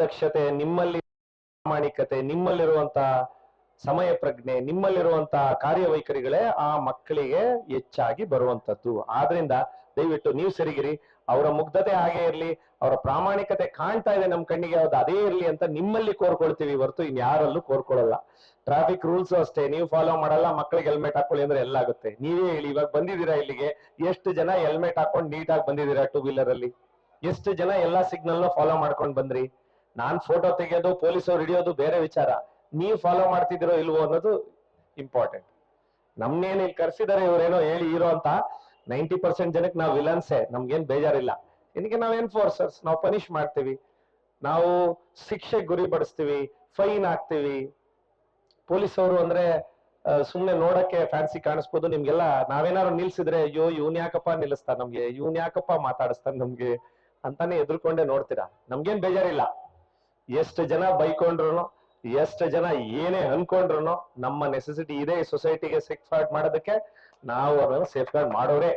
ದಕ್ಷತೆ, ನಿಮ್ಮಲ್ಲಿ ಪ್ರಾಮಾಣಿಕತೆ, ನಿಮ್ಮಲ್ಲಿರುವಂತ ಸಮಯ ಪ್ರಜ್ಞೆ, ನಿಮ್ಮಲ್ಲಿರುವಂತ ಕಾರ್ಯವೈಖರಿಗಳೇ ಆ ಮಕ್ಕಳಿಗೆ ಹೆಚ್ಚಾಗಿ ಬರುವಂತದ್ದು. ಆದ್ರಿಂದ ದಯವಿಟ್ಟು ನೀವು ಸರಿಗಿರಿ, ಅವರ ಮುಗ್ಧತೆ ಹಾಗೆ ಇರ್ಲಿ, ಅವರ ಪ್ರಾಮಾಣಿಕತೆ ಕಾಣ್ತಾ ಇದೆ ನಮ್ಮ ಕಣ್ಣಿಗೆ, ಯಾವ್ದು ಅದೇ ಇರ್ಲಿ ಅಂತ ನಿಮ್ಮಲ್ಲಿ ಕೋರ್ಕೊಳ್ತೀವಿ ಹೊರತು ಇನ್ಯಾರಲ್ಲೂ ಕೋರ್ಕೊಳ್ಳಲ್ಲ. ಟ್ರಾಫಿಕ್ ರೂಲ್ಸ್ ಅಷ್ಟೇ, ನೀವು ಫಾಲೋ ಮಾಡಲ್ಲ, ಮಕ್ಕಳಿಗೆ ಹೆಲ್ಮೆಟ್ ಹಾಕೊಳ್ಳಿ ಅಂದ್ರೆ ಎಲ್ಲ ಆಗುತ್ತೆ. ನೀವೇ ಹೇಳಿ, ಇವಾಗ ಬಂದಿದ್ದೀರಾ ಇಲ್ಲಿಗೆ, ಎಷ್ಟು ಜನ ಹೆಲ್ಮೆಟ್ ಹಾಕೊಂಡು ನೀಟಾಗಿ ಬಂದಿದ್ದೀರಾ ಟೂ ವೀಲರ್ ಅಲ್ಲಿ? ಎಷ್ಟು ಜನ ಎಲ್ಲಾ ಸಿಗ್ನಲ್ ಫಾಲೋ ಮಾಡ್ಕೊಂಡು ಬಂದ್ರಿ? ನಾನ್ ಫೋಟೋ ತೆಗೆಯೋದು, ಪೊಲೀಸವ್ರು ಹಿಡಿಯೋದು ಬೇರೆ ವಿಚಾರ, ನೀವು ಫಾಲೋ ಮಾಡ್ತಿದ್ದೀರೋ ಇಲ್ವೋ ಅನ್ನೋದು ಇಂಪಾರ್ಟೆಂಟ್. ನಮ್ನೇನು ಇಲ್ಲಿ ಕರ್ಸಿದಾರೆ ಇವ್ರೇನೋ ಹೇಳಿ ಇರೋ ಅಂತ 90% ಜನಕ್ಕೆ ನಾವು ವಿಲನ್ಸೇ, ನಮ್ಗೇನ್ ಬೇಜಾರಿಲ್ಲ. ಇದಕ್ಕೆ ನಾವ್ ಎನ್ಫೋರ್ಸರ್ಸ್, ನಾವು ಪನಿಷ್ ಮಾಡ್ತೀವಿ, ನಾವು ಶಿಕ್ಷೆಗೆ ಗುರಿಪಡಿಸ್ತೀವಿ, ಫೈನ್ ಹಾಕ್ತಿವಿ. ಪೊಲೀಸ್ ಅವರು ಅಂದ್ರೆ ಸುಮ್ನೆ ನೋಡಕ್ಕೆ ಫ್ಯಾನ್ಸಿ ಕಾಣಿಸ್ಬೋದು ನಿಮ್ಗೆಲ್ಲ. ನಾವೇನಾದ್ರು ನಿಲ್ಸಿದ್ರೆ ಅಯ್ಯೋ ಇವ್ನ್ ಯಾಕಪ್ಪ ನಿಲ್ಲಿಸ್ತಾ ನಮ್ಗೆ, ಇವ್ನ್ ಯಾಕಪ್ಪ ಮಾತಾಡಿಸ್ತಾನೆ ನಮ್ಗೆ ಅಂತಾನೆ ಎದುರ್ಕೊಂಡೆ ನೋಡ್ತೀರಾ. ನಮ್ಗೇನ್ ಬೇಜಾರಿಲ್ಲ. ಎಷ್ಟು ಜನ ಬೈಕೊಂಡ್ರು, ಎಷ್ಟು ಜನ ಏನೇ ಅನ್ಕೊಂಡ್ರು, ನಮ್ಮ ನೆಸೆಸಿಟಿ ಇದೆ ಸೊಸೈಟಿಗೆ ಸೇಫ್ ಗಾರ್ಡ್ ಮಾಡೋದಕ್ಕೆ, ನಾವು ಅದನ್ನು ಸೇಫ್ ಗಾರ್ಡ್ ಮಾಡೋರೆ.